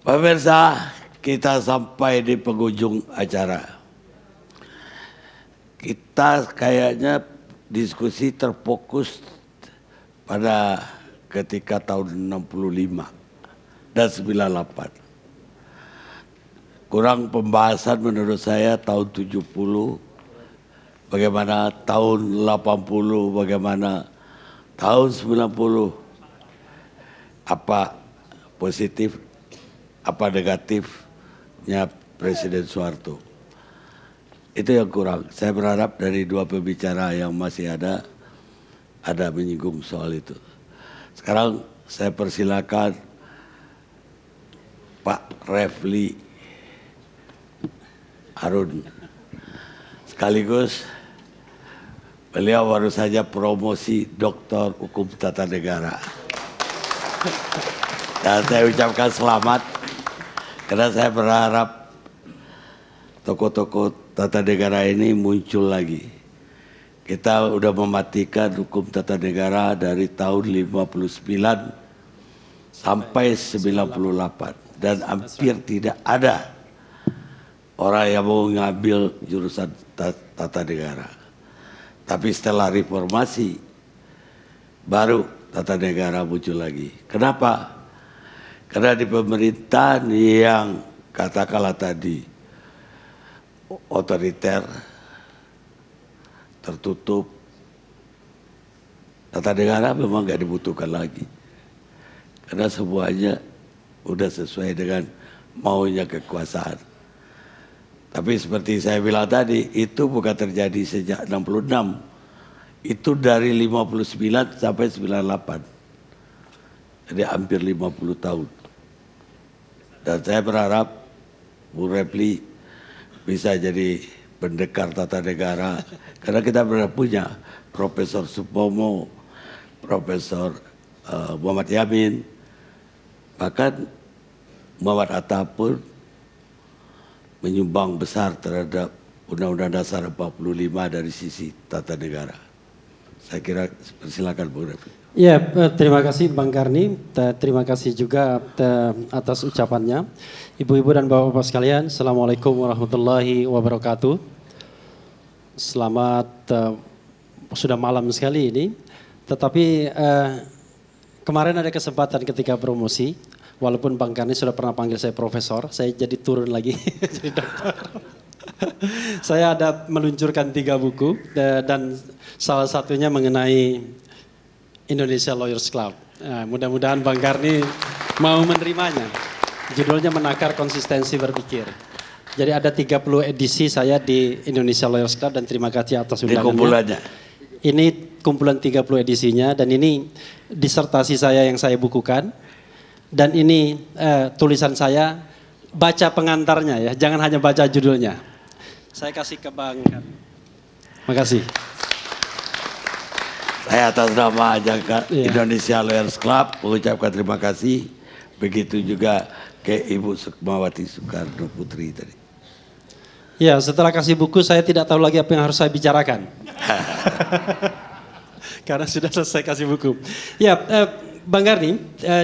Pemirsa, kita sampai di penghujung acara. Kita kayaknya diskusi terfokus pada ketika tahun 65 dan 98. Kurang pembahasan menurut saya tahun 70, bagaimana tahun 80, bagaimana tahun 90, apa positif, apa negatifnya Presiden Soeharto. Itu yang kurang. Saya berharap dari dua pembicara yang masih ada menyinggung soal itu. Sekarang saya persilakan Pak Refli Harun. Sekaligus beliau baru saja promosi Doktor Hukum Tata Negara. Dan saya ucapkan selamat karena saya berharap tokoh-tokoh tata negara ini muncul lagi. Kita udah mematikan hukum tata negara dari tahun 59 sampai 98 dan hampir tidak ada orang yang mau ngambil jurusan tata negara. Tapi setelah reformasi baru tata negara muncul lagi. Kenapa? Karena di pemerintahan yang katakanlah tadi otoriter, tertutup, tata negara memang gak dibutuhkan lagi. Karena semuanya udah sesuai dengan maunya kekuasaan. Tapi seperti saya bilang tadi, itu bukan terjadi sejak 66. Itu dari 59 sampai 98. Jadi hampir 50 tahun. Dan saya berharap Bu Refli bisa jadi pendekar tata negara. Karena kita punya Profesor Supomo, Profesor Muhammad Yamin, bahkan Muhammad Atta pun menyumbang besar terhadap Undang-Undang Dasar 45 dari sisi tata negara. Saya kira persilakan Bu Refli. Ya, terima kasih Bang Karni, terima kasih juga atas ucapannya. Ibu-ibu dan bapak-bapak sekalian, Assalamualaikum warahmatullahi wabarakatuh. Selamat, sudah malam sekali ini, tetapi kemarin ada kesempatan ketika promosi, walaupun Bang Karni sudah pernah panggil saya profesor, saya jadi turun lagi jadi dokter. Saya ada meluncurkan 3 buku dan salah satunya mengenai Indonesia Lawyers Club. Nah, mudah-mudahan Bang Karni mau menerimanya. Judulnya Menakar Konsistensi Berpikir. Jadi ada 30 edisi saya di Indonesia Lawyers Club dan terima kasih atas undangannya. Ini kumpulannya? Ini kumpulan 30 edisinya dan ini disertasi saya yang saya bukukan. Dan ini tulisan saya, baca pengantarnya ya, jangan hanya baca judulnya. Saya kasih ke Bang Karni. Makasih. Saya atas nama Indonesia Lawyers Club mengucapkan terima kasih. Begitu juga ke Ibu Sukmawati Soekarno Putri tadi. Ya, setelah kasih buku saya tidak tahu lagi apa yang harus saya bicarakan. Karena sudah selesai kasih buku. Ya, Bang Karni,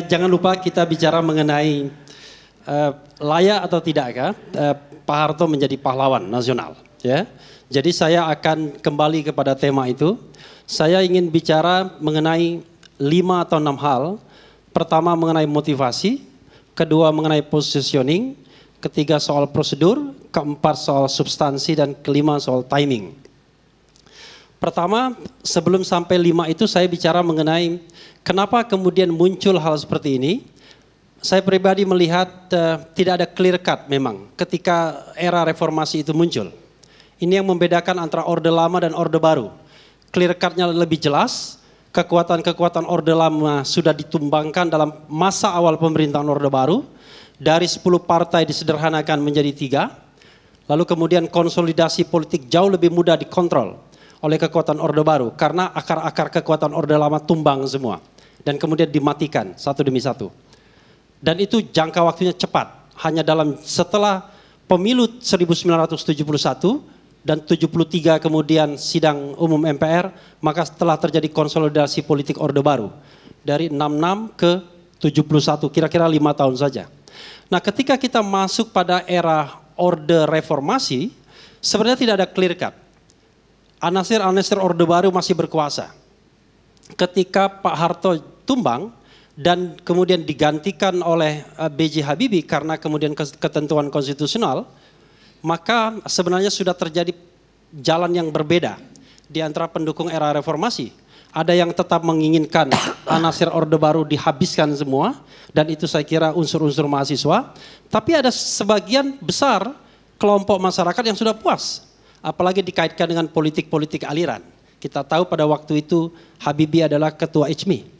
jangan lupa kita bicara mengenai layak atau tidakkah Pak Harto menjadi pahlawan nasional. Ya, jadi saya akan kembali kepada tema itu. Saya ingin bicara mengenai 5 atau 6 hal. Pertama mengenai motivasi, kedua mengenai positioning, ketiga soal prosedur, keempat soal substansi, dan kelima soal timing. Pertama, sebelum sampai 5 itu saya bicara mengenai kenapa kemudian muncul hal seperti ini. Saya pribadi melihat tidak ada clear cut memang ketika era reformasi itu muncul. Ini yang membedakan antara Orde Lama dan Orde Baru. Clear cut-nya lebih jelas, kekuatan-kekuatan Orde Lama sudah ditumbangkan dalam masa awal pemerintahan Orde Baru, dari 10 partai disederhanakan menjadi 3, lalu kemudian konsolidasi politik jauh lebih mudah dikontrol oleh kekuatan Orde Baru, karena akar-akar kekuatan Orde Lama tumbang semua, dan kemudian dimatikan satu demi satu. Dan itu jangka waktunya cepat, hanya setelah pemilu 1971, dan 73 kemudian sidang umum MPR, maka setelah terjadi konsolidasi politik Orde Baru. Dari 66 ke 71, kira-kira 5 tahun saja. Nah, ketika kita masuk pada era Orde Reformasi, sebenarnya tidak ada clear cut. Anasir-anasir Orde Baru masih berkuasa. Ketika Pak Harto tumbang dan kemudian digantikan oleh B.J. Habibie karena kemudian ketentuan konstitusional, maka sebenarnya sudah terjadi jalan yang berbeda di antara pendukung era reformasi. Ada yang tetap menginginkan anasir Orde Baru dihabiskan semua, dan itu saya kira unsur-unsur mahasiswa. Tapi ada sebagian besar kelompok masyarakat yang sudah puas, apalagi dikaitkan dengan politik-politik aliran. Kita tahu pada waktu itu Habibie adalah ketua ICMI.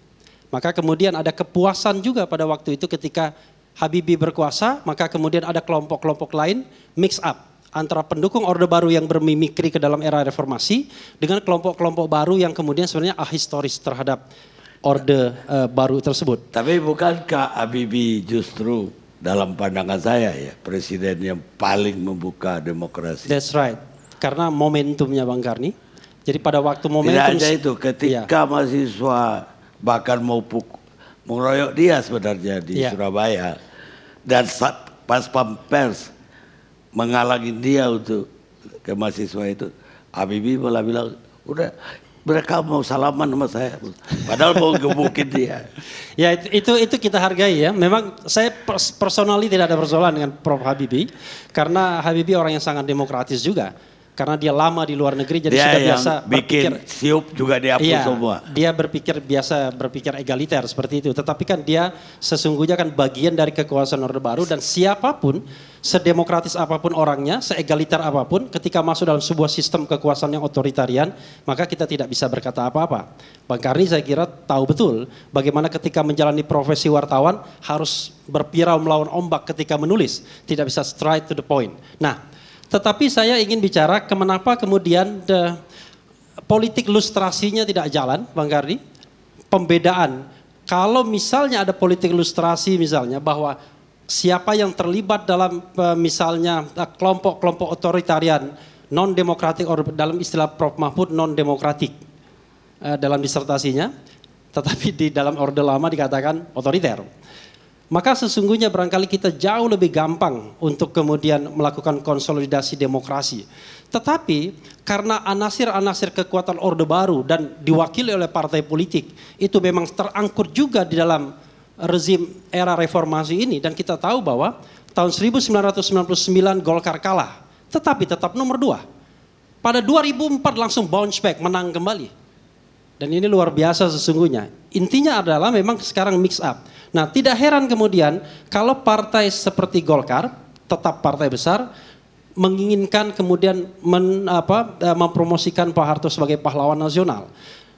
Maka kemudian ada kepuasan juga pada waktu itu ketika Habibie berkuasa, maka kemudian ada kelompok-kelompok lain mix up antara pendukung Orde Baru yang bermimikri ke dalam era reformasi dengan kelompok-kelompok baru yang kemudian sebenarnya ahistoris terhadap Orde Baru tersebut. Tapi bukankah Habibie justru dalam pandangan saya ya presiden yang paling membuka demokrasi? That's right. Karena momentumnya Bang Karni. Jadi pada waktu momentum. Tidak aja itu, ketika mahasiswa bahkan mau mengeroyok dia sebenarnya di Surabaya. Dan pas Pampers menghalangi dia untuk ke mahasiswa itu, Habibie malah bilang, udah mereka mau salaman sama saya, padahal mau gebukin dia. Ya itu kita hargai ya. Memang saya personally tidak ada persoalan dengan Prof Habibie, karena Habibie orang yang sangat demokratis juga. Karena dia lama di luar negeri, jadi dia sudah biasa bikin siup juga dihapus semua. Dia biasa berpikir egaliter seperti itu. Tetapi kan dia sesungguhnya kan bagian dari kekuasaan Orde Baru, dan siapapun, sedemokratis apapun orangnya, seegaliter apapun, ketika masuk dalam sebuah sistem kekuasaan yang otoritarian, maka kita tidak bisa berkata apa-apa. Bang Karni saya kira tahu betul bagaimana ketika menjalani profesi wartawan harus berpirau melawan ombak ketika menulis, tidak bisa straight to the point. Nah, tetapi saya ingin bicara kenapa kemudian politik lustrasinya tidak jalan, Bang Karni. Pembedaan, kalau misalnya ada politik lustrasi misalnya bahwa siapa yang terlibat dalam misalnya kelompok-kelompok otoritarian non-demokratik, dalam istilah Prof Mahfud non-demokratik dalam disertasinya, tetapi di dalam Orde Lama dikatakan otoriter. Maka sesungguhnya barangkali kita jauh lebih gampang untuk kemudian melakukan konsolidasi demokrasi. Tetapi karena anasir-anasir kekuatan Orde Baru dan diwakili oleh partai politik itu memang terangkut juga di dalam rezim era reformasi ini, dan kita tahu bahwa tahun 1999 Golkar kalah, tetapi tetap nomor 2. Pada 2004 langsung bounce back, menang kembali. Dan ini luar biasa sesungguhnya. Intinya adalah memang sekarang mix up. Nah, tidak heran kemudian kalau partai seperti Golkar, tetap partai besar, menginginkan kemudian mempromosikan Pak Harto sebagai pahlawan nasional.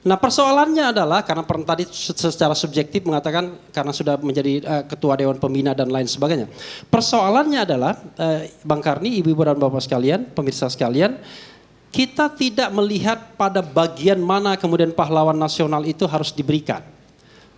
Nah, persoalannya adalah karena tadi secara subjektif mengatakan karena sudah menjadi ketua Dewan Pembina dan lain sebagainya. Persoalannya adalah Bang Karni, ibu-ibu dan bapak sekalian, pemirsa sekalian, kita tidak melihat pada bagian mana kemudian pahlawan nasional itu harus diberikan.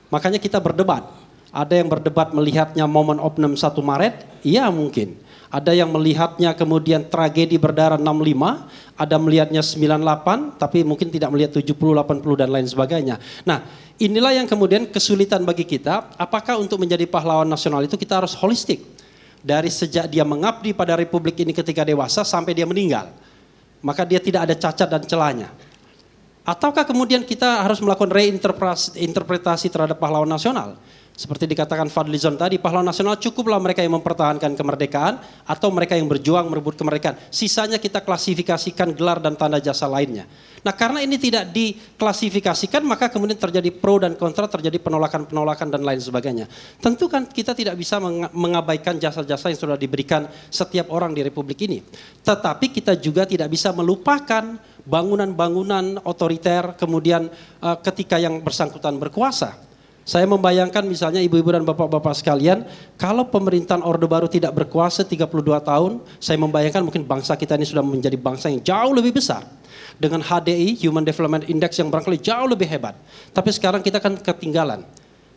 Makanya kita berdebat. Ada yang berdebat melihatnya momen opname 1 Maret, iya mungkin. Ada yang melihatnya kemudian tragedi berdarah 65, ada melihatnya 98, tapi mungkin tidak melihat 70, 80 dan lain sebagainya. Nah, inilah yang kemudian kesulitan bagi kita, apakah untuk menjadi pahlawan nasional itu kita harus holistik. Dari sejak dia mengabdi pada Republik ini ketika dewasa sampai dia meninggal. Maka dia tidak ada cacat dan celahnya. Ataukah kemudian kita harus melakukan reinterpretasi terhadap pahlawan nasional? Seperti dikatakan Fadlizon tadi, pahlawan nasional cukuplah mereka yang mempertahankan kemerdekaan atau mereka yang berjuang merebut kemerdekaan. Sisanya kita klasifikasikan gelar dan tanda jasa lainnya. Nah, karena ini tidak diklasifikasikan, maka kemudian terjadi pro dan kontra, terjadi penolakan-penolakan dan lain sebagainya. Tentu kan kita tidak bisa mengabaikan jasa-jasa yang sudah diberikan setiap orang di Republik ini. Tetapi kita juga tidak bisa melupakan bangunan-bangunan otoriter kemudian ketika yang bersangkutan berkuasa. Saya membayangkan misalnya ibu-ibu dan bapak-bapak sekalian, kalau pemerintahan Orde Baru tidak berkuasa 32 tahun, saya membayangkan mungkin bangsa kita ini sudah menjadi bangsa yang jauh lebih besar. Dengan HDI, Human Development Index yang barangkali jauh lebih hebat. Tapi sekarang kita kan ketinggalan.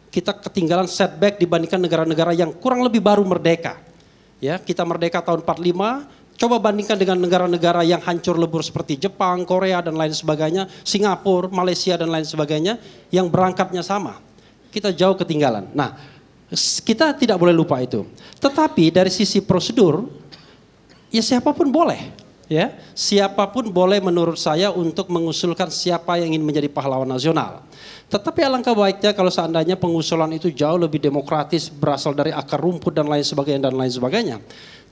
Kita ketinggalan setback dibandingkan negara-negara yang kurang lebih baru merdeka. Ya, kita merdeka tahun 45, coba bandingkan dengan negara-negara yang hancur lebur seperti Jepang, Korea dan lain sebagainya, Singapura, Malaysia dan lain sebagainya, yang berangkatnya sama. Kita jauh ketinggalan. Nah, Kita tidak boleh lupa itu. Tetapi dari sisi prosedur, ya siapapun boleh. Ya, siapapun boleh menurut saya untuk mengusulkan siapa yang ingin menjadi pahlawan nasional. Tetapi alangkah baiknya kalau seandainya pengusulan itu jauh lebih demokratis, berasal dari akar rumput dan lain sebagainya.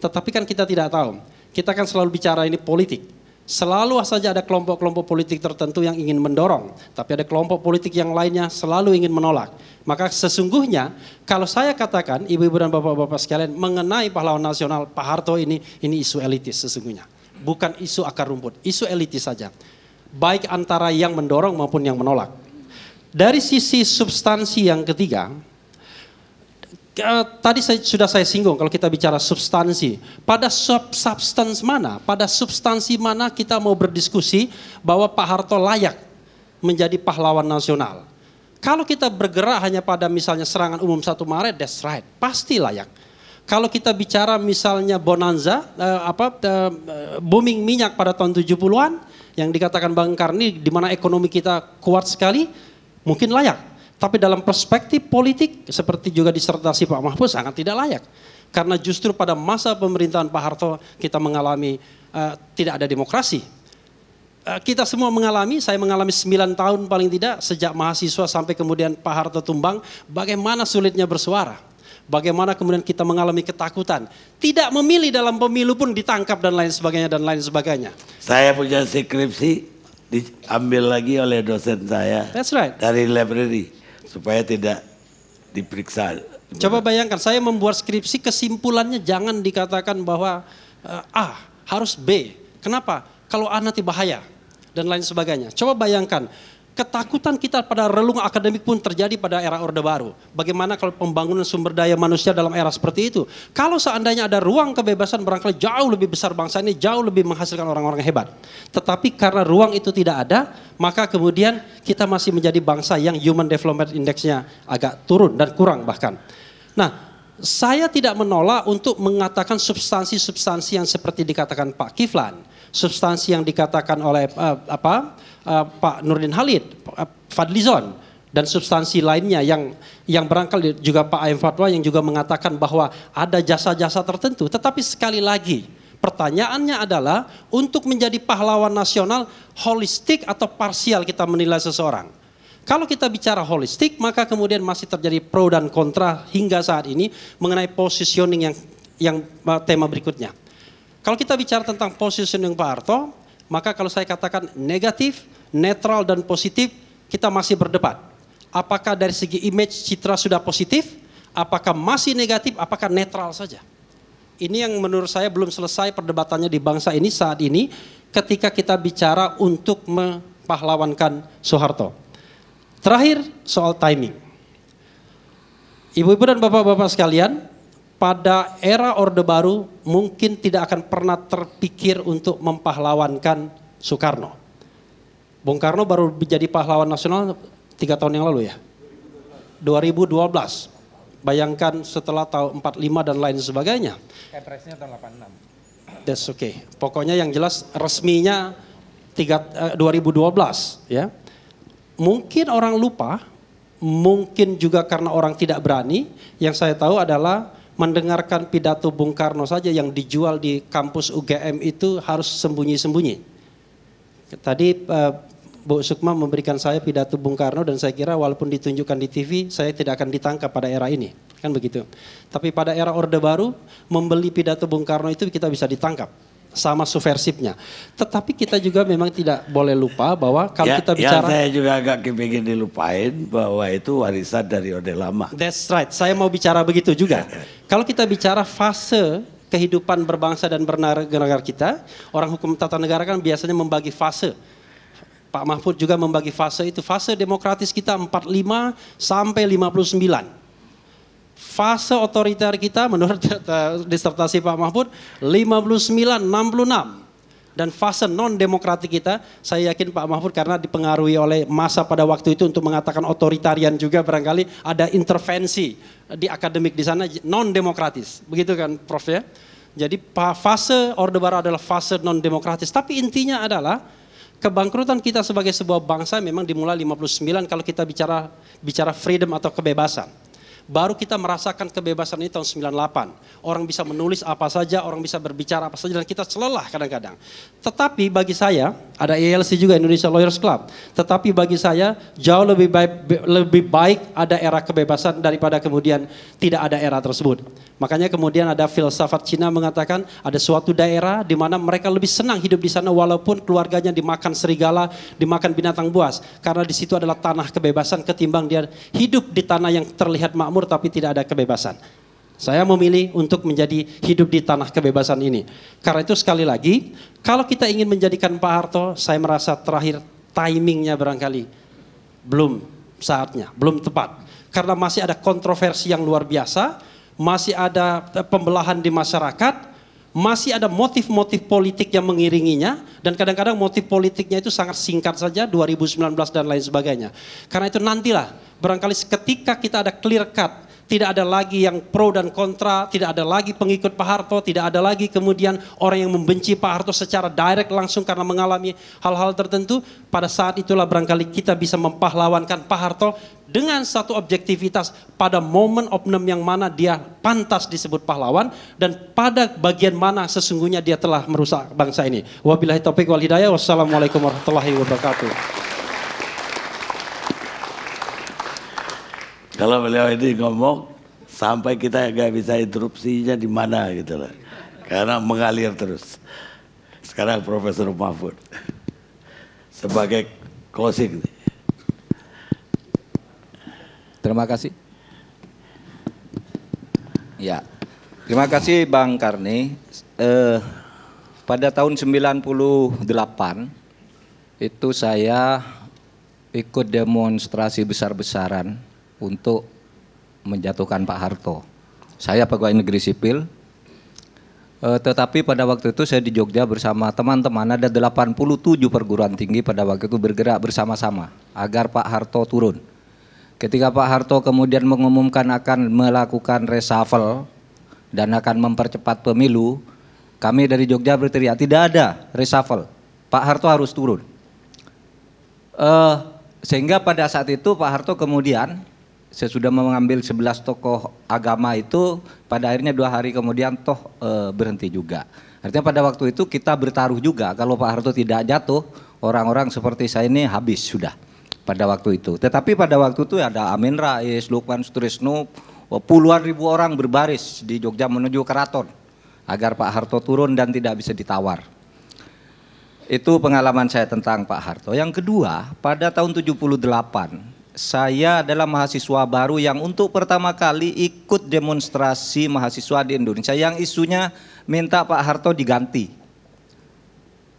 Tetapi kan kita tidak tahu. Kita kan selalu bicara ini politik. Selalu saja ada kelompok-kelompok politik tertentu yang ingin mendorong, tapi ada kelompok politik yang lainnya selalu ingin menolak. Maka sesungguhnya kalau saya katakan ibu-ibu dan bapak-bapak sekalian mengenai pahlawan nasional Pak Harto ini isu elitis sesungguhnya. Bukan isu akar rumput, isu elitis saja. Baik antara yang mendorong maupun yang menolak. Dari sisi substansi yang ketiga, tadi sudah saya singgung kalau kita bicara substansi. Pada substance mana, pada substansi mana kita mau berdiskusi bahwa Pak Harto layak menjadi pahlawan nasional. Kalau kita bergerak hanya pada misalnya serangan umum 1 Maret, that's right, pasti layak. Kalau kita bicara misalnya bonanza, booming minyak pada tahun 70-an, yang dikatakan Bang Karni, di mana ekonomi kita kuat sekali, mungkin layak. Tapi dalam perspektif politik, seperti juga disertasi Pak Mahfud, sangat tidak layak. Karena justru pada masa pemerintahan Pak Harto, kita mengalami tidak ada demokrasi. Kita semua mengalami, saya mengalami 9 tahun paling tidak, sejak mahasiswa sampai kemudian Pak Harto tumbang, bagaimana sulitnya bersuara. Bagaimana kemudian kita mengalami ketakutan. Tidak memilih dalam pemilu pun ditangkap dan lain sebagainya. Saya punya skripsi diambil lagi oleh dosen saya. That's right. Dari library supaya tidak diperiksa. Coba bayangkan, saya membuat skripsi kesimpulannya jangan dikatakan bahwa A harus B. Kenapa? Kalau A nanti bahaya dan lain sebagainya. Coba bayangkan. Ketakutan kita pada relung akademik pun terjadi pada era Orde Baru. Bagaimana kalau pembangunan sumber daya manusia dalam era seperti itu? Kalau seandainya ada ruang kebebasan, barangkali jauh lebih besar bangsa ini, jauh lebih menghasilkan orang-orang hebat. Tetapi karena ruang itu tidak ada, maka kemudian kita masih menjadi bangsa yang Human Development Index-nya agak turun dan kurang bahkan. Nah, saya tidak menolak untuk mengatakan substansi-substansi yang seperti dikatakan Pak Kiflan, substansi yang dikatakan oleh Pak Nurdin Halid, Fadlizon, dan substansi lainnya yang barangkali juga Pak Aiem Fatwa yang juga mengatakan bahwa ada jasa-jasa tertentu. Tetapi sekali lagi pertanyaannya adalah untuk menjadi pahlawan nasional holistik atau parsial kita menilai seseorang. Kalau kita bicara holistik maka kemudian masih terjadi pro dan kontra hingga saat ini mengenai positioning yang tema berikutnya. Kalau kita bicara tentang positioning Pak Harto, maka kalau saya katakan negatif, netral dan positif, kita masih berdebat. Apakah dari segi image citra sudah positif, apakah masih negatif, apakah netral saja. Ini yang menurut saya belum selesai perdebatannya di bangsa ini saat ini ketika kita bicara untuk mempahlawankan Soeharto. Terakhir soal timing. Ibu-ibu dan bapak-bapak sekalian, pada era Orde Baru mungkin tidak akan pernah terpikir untuk mempahlawankan Soekarno. Bung Karno baru menjadi pahlawan nasional 3 tahun yang lalu ya. 2012. Bayangkan setelah tahun 45 dan lain sebagainya. Presnya tahun 86. That's okay. Pokoknya yang jelas resminya 2012 ya. Mungkin orang lupa, mungkin juga karena orang tidak berani. Yang saya tahu adalah mendengarkan pidato Bung Karno saja yang dijual di kampus UGM itu harus sembunyi-sembunyi. Tadi Bu Sukma memberikan saya pidato Bung Karno dan saya kira walaupun ditunjukkan di TV saya tidak akan ditangkap pada era ini. Kan begitu. Tapi pada era Orde Baru membeli pidato Bung Karno itu kita bisa ditangkap. Sama subversifnya. Tetapi kita juga memang tidak boleh lupa bahwa kalau kita bicara... Ya saya juga agak kepingin dilupain bahwa itu warisan dari Orde Lama. That's right, saya mau bicara begitu juga. Kalau kita bicara fase kehidupan berbangsa dan bernegara kita, orang hukum tata negara kan biasanya membagi fase. Pak Mahfud juga membagi fase itu. Fase demokratis kita 45 sampai 59. Fase otoriter kita menurut disertasi Pak Mahfud 59-66 dan fase non demokratik kita saya yakin Pak Mahfud karena dipengaruhi oleh masa pada waktu itu untuk mengatakan otoritarian juga barangkali ada intervensi di akademik di sana non demokratis begitu kan Prof ya. Jadi fase Orde Baru adalah fase non demokratis tapi intinya adalah kebangkrutan kita sebagai sebuah bangsa memang dimulai 59 kalau kita bicara freedom atau kebebasan. baru kita merasakan kebebasan ini tahun 98. Orang bisa menulis apa saja, orang bisa berbicara apa saja, dan kita selelah kadang-kadang. Tetapi bagi saya, ada ILC juga, Indonesia Lawyers Club. Tetapi bagi saya jauh lebih baik ada era kebebasan daripada kemudian tidak ada era tersebut. Makanya kemudian ada filsafat Cina mengatakan ada suatu daerah di mana mereka lebih senang hidup di sana walaupun keluarganya dimakan serigala, dimakan binatang buas. Karena di situ adalah tanah kebebasan ketimbang dia hidup di tanah yang terlihat makmur tapi tidak ada kebebasan. Saya memilih untuk menjadi hidup di tanah kebebasan ini. Karena itu sekali lagi, kalau kita ingin menjadikan Pak Harto, saya merasa terakhir timingnya barangkali belum saatnya, belum tepat. Karena masih ada kontroversi yang luar biasa, masih ada pembelahan di masyarakat, masih ada motif-motif politik yang mengiringinya, dan kadang-kadang motif politiknya itu sangat singkat saja, 2019 dan lain sebagainya. Karena itu nantilah, barangkali ketika kita ada clear cut, tidak ada lagi yang pro dan kontra, tidak ada lagi pengikut Pak Harto, tidak ada lagi kemudian orang yang membenci Pak Harto secara direct langsung karena mengalami hal-hal tertentu. Pada saat itulah barangkali kita bisa mempahlawankan Pak Harto dengan satu objektivitas pada momen oknum yang mana dia pantas disebut pahlawan dan pada bagian mana sesungguhnya dia telah merusak bangsa ini. Wabillahi taufiq wal hidayah. Wassalamualaikum warahmatullahi wabarakatuh. Kalau beliau ini ngomong sampai kita nggak bisa interupsinya di mana gitu loh, karena mengalir terus. Sekarang Profesor Mahfud sebagai closing. Terima kasih. Ya, terima kasih Bang Karni. Pada tahun 98 itu saya ikut demonstrasi besar-besaran untuk menjatuhkan Pak Harto. Saya pegawai negeri sipil, tetapi pada waktu itu saya di Jogja bersama teman-teman, ada 87 perguruan tinggi pada waktu itu bergerak bersama-sama agar Pak Harto turun. Ketika Pak Harto kemudian mengumumkan akan melakukan reshuffle dan akan mempercepat pemilu, kami dari Jogja berteriak, tidak ada reshuffle, Pak Harto harus turun. Sehingga pada saat itu Pak Harto kemudian sesudah mengambil 11 tokoh agama itu, pada akhirnya 2 hari kemudian berhenti juga. Artinya pada waktu itu kita bertaruh juga, kalau Pak Harto tidak jatuh, orang-orang seperti saya ini habis sudah pada waktu itu. Tetapi pada waktu itu ada Amin Rais, Lukman Sutrisno, puluhan ribu orang berbaris di Jogja menuju keraton agar Pak Harto turun dan tidak bisa ditawar. Itu pengalaman saya tentang Pak Harto. Yang kedua, pada tahun 78, saya adalah mahasiswa baru yang untuk pertama kali ikut demonstrasi mahasiswa di Indonesia yang isunya minta Pak Harto diganti.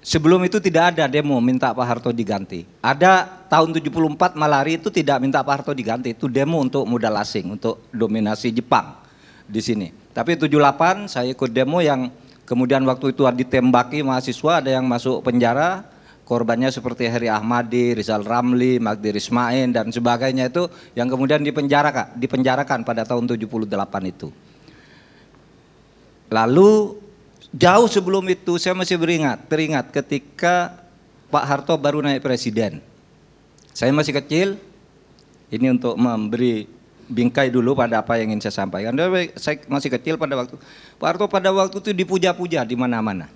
Sebelum itu tidak ada demo minta Pak Harto diganti. Ada tahun 74 Malari itu tidak minta Pak Harto diganti, itu demo untuk modal asing, untuk dominasi Jepang di sini. Tapi 78 saya ikut demo yang kemudian waktu itu ditembaki mahasiswa, ada yang masuk penjara. Korbannya seperti Heri Ahmadi, Rizal Ramli, Magdir Ismail dan sebagainya itu yang kemudian dipenjarakan pada tahun 78 itu. Lalu jauh sebelum itu saya masih teringat ketika Pak Harto baru naik presiden. Saya masih kecil, ini untuk memberi bingkai dulu pada apa yang ingin saya sampaikan. Saya masih kecil pada waktu Pak Harto pada waktu itu dipuja-puja di mana-mana.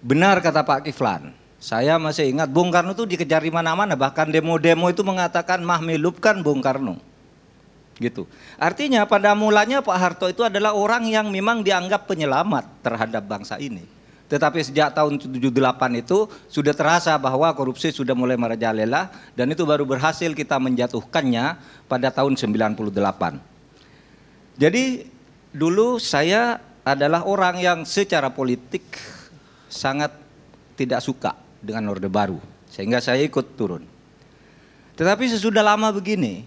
Benar kata Pak Kiflan, saya masih ingat Bung Karno itu dikejar di mana-mana, bahkan demo-demo itu mengatakan mahmilupkan Bung Karno. Gitu. Artinya pada mulanya Pak Harto itu adalah orang yang memang dianggap penyelamat terhadap bangsa ini. Tetapi sejak tahun 78 itu sudah terasa bahwa korupsi sudah mulai merajalela dan itu baru berhasil kita menjatuhkannya pada tahun 98. Jadi dulu saya adalah orang yang secara politik sangat tidak suka dengan Orde Baru, sehingga saya ikut turun. Tetapi sesudah lama begini,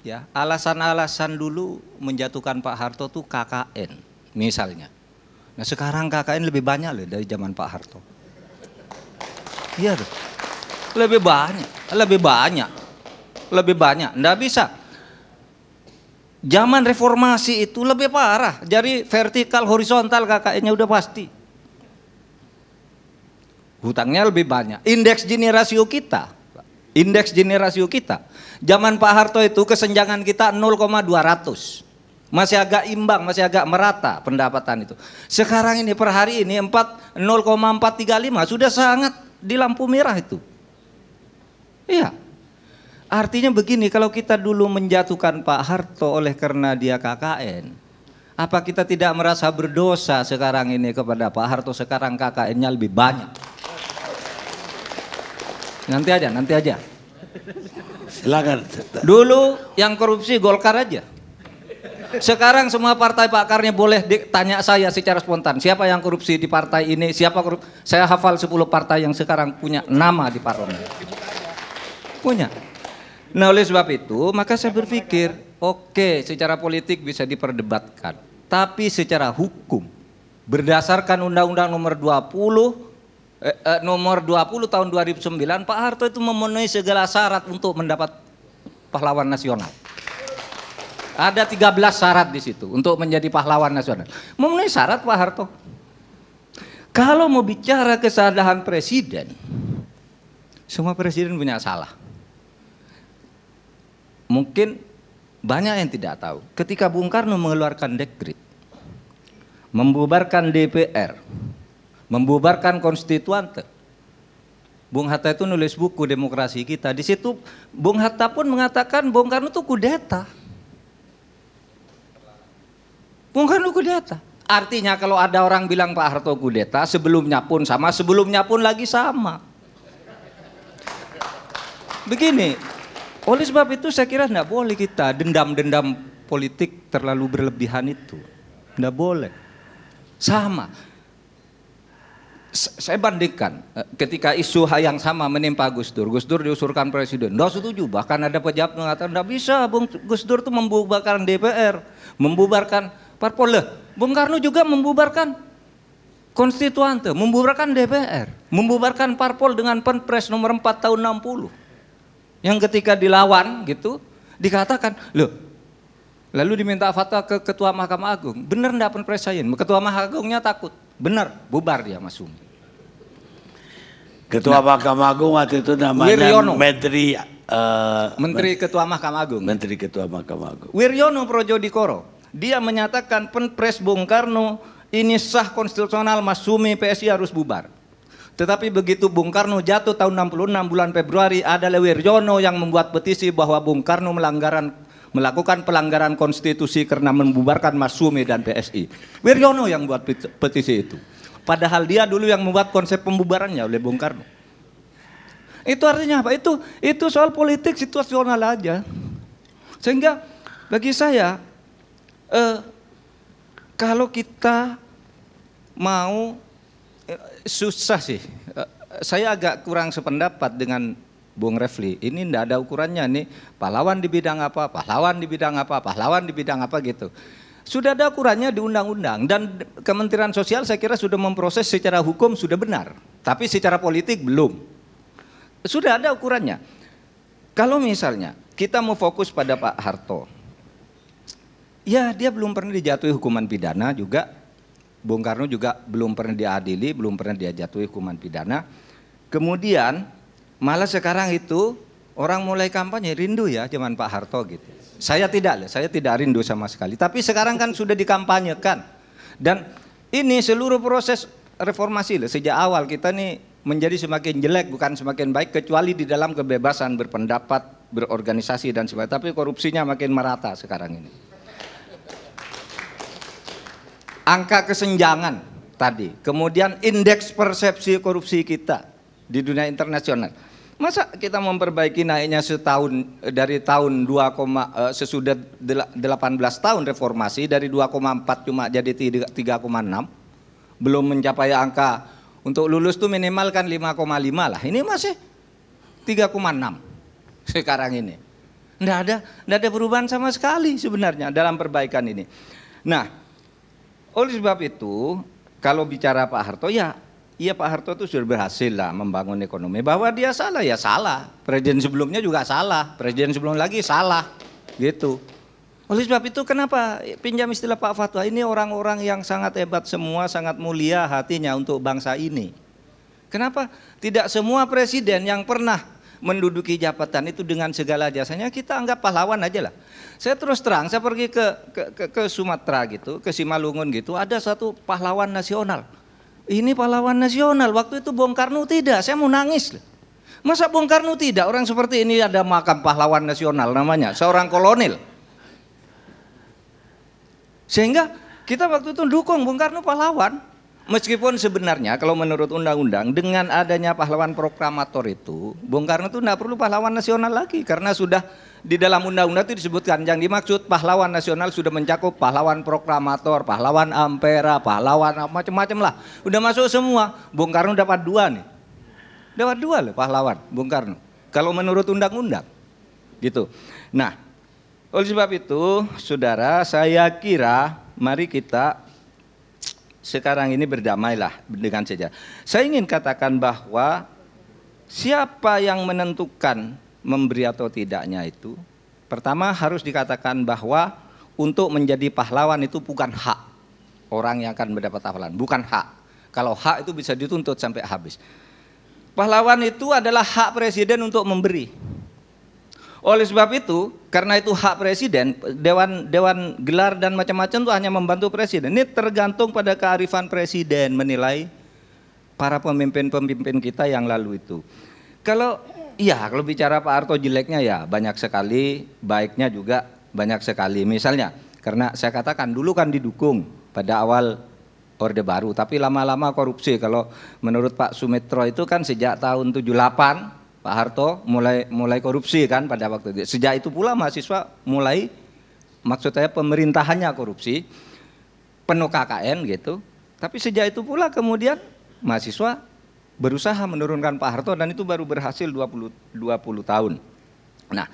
ya alasan-alasan dulu menjatuhkan Pak Harto tuh KKN misalnya. Nah sekarang KKN lebih banyak loh dari zaman Pak Harto. Iya tuh, lebih banyak. Nggak bisa. Zaman reformasi itu lebih parah, jadi vertikal horizontal KKN-nya udah pasti. Hutangnya lebih banyak. Indeks Gini rasio kita Indeks Gini rasio kita. Zaman Pak Harto itu kesenjangan kita 0,200. Masih agak imbang, masih agak merata pendapatan itu. Sekarang ini per hari ini 0,435 sudah sangat di lampu merah itu. Iya. Artinya begini, kalau kita dulu menjatuhkan Pak Harto oleh karena dia KKN, apa kita tidak merasa berdosa sekarang ini kepada Pak Harto? Sekarang KKN-nya lebih banyak. Nanti aja. Silakan. Dulu yang korupsi Golkar aja. Sekarang semua partai pakarnya boleh tanya saya secara spontan, siapa yang korupsi di partai ini, siapa korupsi. Saya hafal 10 partai yang sekarang punya nama di parlemen. Punya. Nah, oleh sebab itu, maka saya berpikir, oke, secara politik bisa diperdebatkan, tapi secara hukum, berdasarkan Undang-Undang nomor 20 tahun 2009, Pak Harto itu memenuhi segala syarat untuk mendapat pahlawan nasional. Ada 13 syarat di situ untuk menjadi pahlawan nasional. Memenuhi syarat Pak Harto. Kalau mau bicara kesalahan presiden, semua presiden punya salah. Mungkin banyak yang tidak tahu. Ketika Bung Karno mengeluarkan dekret, membubarkan DPR, membubarkan konstituante, Bung Hatta itu nulis buku Demokrasi Kita. Di situ Bung Hatta pun mengatakan Bung Karno itu kudeta. Bung Karno kudeta. Artinya kalau ada orang bilang Pak Harto kudeta, sebelumnya pun sama, sebelumnya pun lagi sama. Begini, oleh sebab itu saya kira tidak boleh kita dendam-dendam politik terlalu berlebihan itu. Tidak boleh. Sama. Saya bandingkan ketika isu yang sama menimpa Gus Dur. Gus Dur diusulkan presiden. Tidak setuju. Bahkan ada pejabat mengatakan tidak bisa Gus Dur itu membubarkan DPR, membubarkan parpol. Bung Karno juga membubarkan konstituante, membubarkan DPR, membubarkan parpol dengan Perpres nomor 4 tahun 60. Yang ketika dilawan gitu, dikatakan, loh, lalu diminta fatwa ke Ketua Mahkamah Agung. Benar enggak Perpres saya? Ketua Mahkamah Agungnya takut. Benar, bubar dia Mas Sumi. Ketua Mahkamah Agung waktu itu namanya Wiryono. Menteri Ketua Mahkamah Agung. Menteri Ketua Mahkamah Agung. Wiryono Projodikoro. Dia menyatakan Perpres Bung Karno ini sah konstitusional, Mas Sumi PSI harus bubar. Tetapi begitu Bung Karno jatuh tahun 66 bulan Februari, adalah Wiryono yang membuat petisi bahwa Bung Karno melakukan pelanggaran konstitusi karena membubarkan Mas Sumi dan PSI. Wiryono yang buat petisi itu. Padahal dia dulu yang membuat konsep pembubarannya oleh Bung Karno. Itu artinya apa? Itu soal politik situasional aja. Sehingga bagi saya, kalau kita mau, susah sih. Saya agak kurang sependapat dengan Bung Refli. Ini tidak ada ukurannya nih. Pahlawan di bidang apa, pahlawan di bidang apa, pahlawan di bidang apa gitu. Sudah ada ukurannya di undang-undang. Dan Kementerian Sosial saya kira sudah memproses secara hukum sudah benar. Tapi secara politik belum. Sudah ada ukurannya. Kalau misalnya kita mau fokus pada Pak Harto, ya dia belum pernah dijatuhi hukuman pidana juga. Bung Karno juga belum pernah diadili, belum pernah dijatuhi hukuman pidana. Kemudian malah sekarang itu orang mulai kampanye rindu ya zaman Pak Harto gitu. Saya tidak rindu sama sekali. Tapi sekarang kan sudah dikampanyekan. Dan ini seluruh proses reformasi sejak awal kita nih menjadi semakin jelek bukan semakin baik, kecuali di dalam kebebasan berpendapat, berorganisasi dan sebagainya. Tapi korupsinya makin merata sekarang ini. Angka kesenjangan tadi, kemudian indeks persepsi korupsi kita di dunia internasional. Masa kita memperbaiki naiknya setahun dari tahun sesudah 18 tahun reformasi dari 2,4 cuma jadi 3,6, belum mencapai angka untuk lulus tuh minimal kan 5,5 lah. Ini masih 3,6 sekarang ini. Nggak ada perubahan sama sekali sebenarnya dalam perbaikan ini. Nah, oleh sebab itu, kalau bicara Pak Harto, ya Pak Harto itu sudah berhasil lah membangun ekonomi. Bahwa dia salah, ya salah. Presiden sebelumnya juga salah, presiden sebelum lagi salah, gitu. Oleh sebab itu, kenapa pinjam istilah Pak Fatwa, ini orang-orang yang sangat hebat semua, sangat mulia hatinya untuk bangsa ini. Kenapa tidak semua presiden yang pernah menduduki jabatan itu dengan segala jasanya, kita anggap pahlawan aja lah. Saya terus terang, saya pergi ke Sumatera gitu, ke Simalungun gitu, ada satu pahlawan nasional. Ini pahlawan nasional, waktu itu Bung Karno tidak, saya mau nangis. Masa Bung Karno tidak, orang seperti ini ada makam pahlawan nasional namanya, seorang kolonel. Sehingga kita waktu itu dukung Bung Karno pahlawan. Meskipun sebenarnya kalau menurut undang-undang dengan adanya pahlawan proklamator itu, Bung Karno itu tidak perlu pahlawan nasional lagi karena sudah di dalam undang-undang itu disebutkan yang dimaksud pahlawan nasional sudah mencakup pahlawan proklamator, pahlawan ampera, pahlawan macam-macam lah. Udah masuk semua. Bung Karno dapat 2 nih. Dapat 2 loh pahlawan Bung Karno. Kalau menurut undang-undang. Gitu. Nah, oleh sebab itu, saudara, saya kira mari kita sekarang ini berdamailah dengan sejarah. Saya ingin katakan bahwa siapa yang menentukan memberi atau tidaknya itu, pertama harus dikatakan bahwa untuk menjadi pahlawan itu bukan hak orang yang akan mendapat pahlawan, bukan hak. Kalau hak itu bisa dituntut sampai habis. Pahlawan itu adalah hak presiden untuk memberi. Oleh sebab itu, karena itu hak presiden, dewan gelar dan macam-macam itu hanya membantu presiden. Ini tergantung pada kearifan presiden menilai para pemimpin-pemimpin kita yang lalu itu. Kalau bicara Pak Harto jeleknya ya banyak sekali, baiknya juga banyak sekali. Misalnya, karena saya katakan dulu kan didukung pada awal Orde Baru, tapi lama-lama korupsi. Kalau menurut Pak Sumitro itu kan sejak tahun 78 Pak Harto mulai korupsi kan pada waktu itu. Sejak itu pula mahasiswa mulai, maksud saya pemerintahannya korupsi, penuh KKN gitu. Tapi sejak itu pula kemudian mahasiswa berusaha menurunkan Pak Harto dan itu baru berhasil 20 tahun. Nah,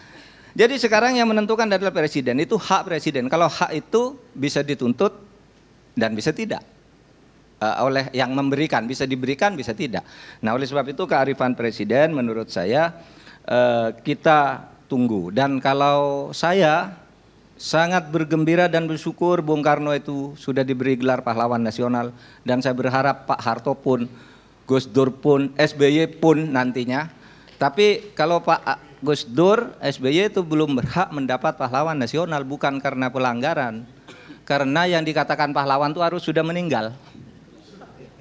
jadi sekarang yang menentukan adalah presiden, itu hak presiden. Kalau hak itu bisa dituntut dan bisa tidak. Oleh yang memberikan, bisa diberikan, bisa tidak. Nah, oleh sebab itu kearifan presiden menurut saya kita tunggu. Dan kalau saya sangat bergembira dan bersyukur Bung Karno itu sudah diberi gelar pahlawan nasional dan saya berharap Pak Harto pun, Gus Dur pun, SBY pun nantinya. Tapi kalau Pak Gus Dur, SBY itu belum berhak mendapat pahlawan nasional bukan karena pelanggaran. Karena yang dikatakan pahlawan itu harus sudah meninggal.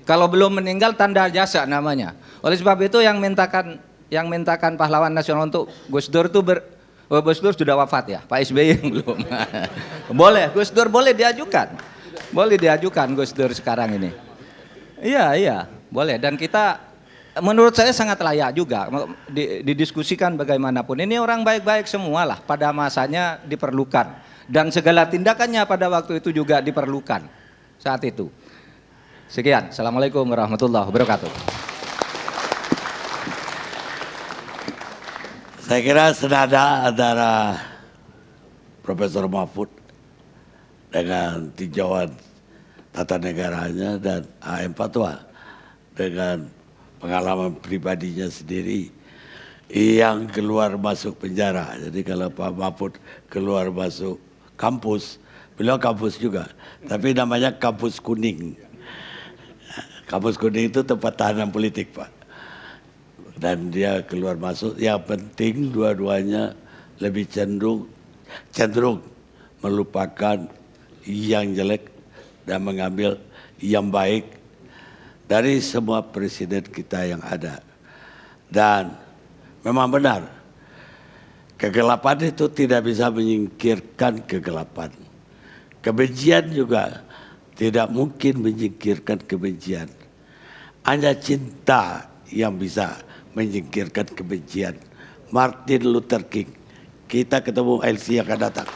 Kalau belum meninggal tanda jasa namanya. Oleh sebab itu yang mintakan pahlawan nasional untuk Gus Dur itu Gus Dur sudah wafat ya, Pak SBY yang belum. Boleh, Gus Dur boleh diajukan. Boleh diajukan Gus Dur sekarang ini. Iya, boleh. Dan kita menurut saya sangat layak juga didiskusikan bagaimanapun. Ini orang baik-baik semua lah, pada masanya diperlukan. Dan segala tindakannya pada waktu itu juga diperlukan saat itu. Sekian, Assalamualaikum warahmatullahi wabarakatuh. Saya kira senada antara Profesor Mahfud dengan tinjauan tata negaranya dan AM Fatwa dengan pengalaman pribadinya sendiri yang keluar masuk penjara. Jadi kalau Pak Mahfud keluar masuk kampus, beliau kampus juga, tapi namanya kampus kuning. Kampus kuning itu tempat tahanan politik, Pak. Dan dia keluar masuk, yang penting dua-duanya lebih cenderung melupakan yang jelek dan mengambil yang baik dari semua presiden kita yang ada. Dan memang benar, kegelapan itu tidak bisa menyingkirkan kegelapan. Kebencian juga tidak mungkin menyingkirkan kebencian. Hanya cinta yang bisa menyingkirkan kebencian. Martin Luther King. Kita ketemu LC yang akan datang.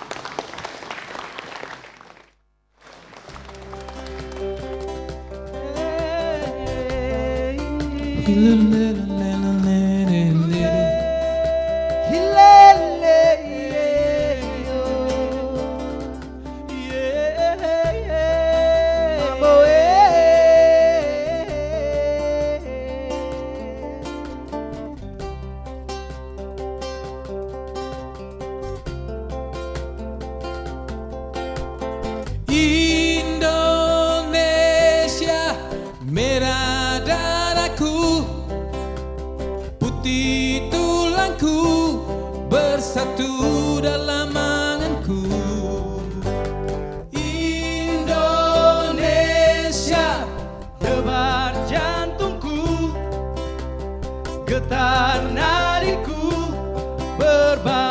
Indonesia merah darahku, putih tulang bersatu dalam anganku. Indonesia, debar jantungku, getar nadiku, berbahaya.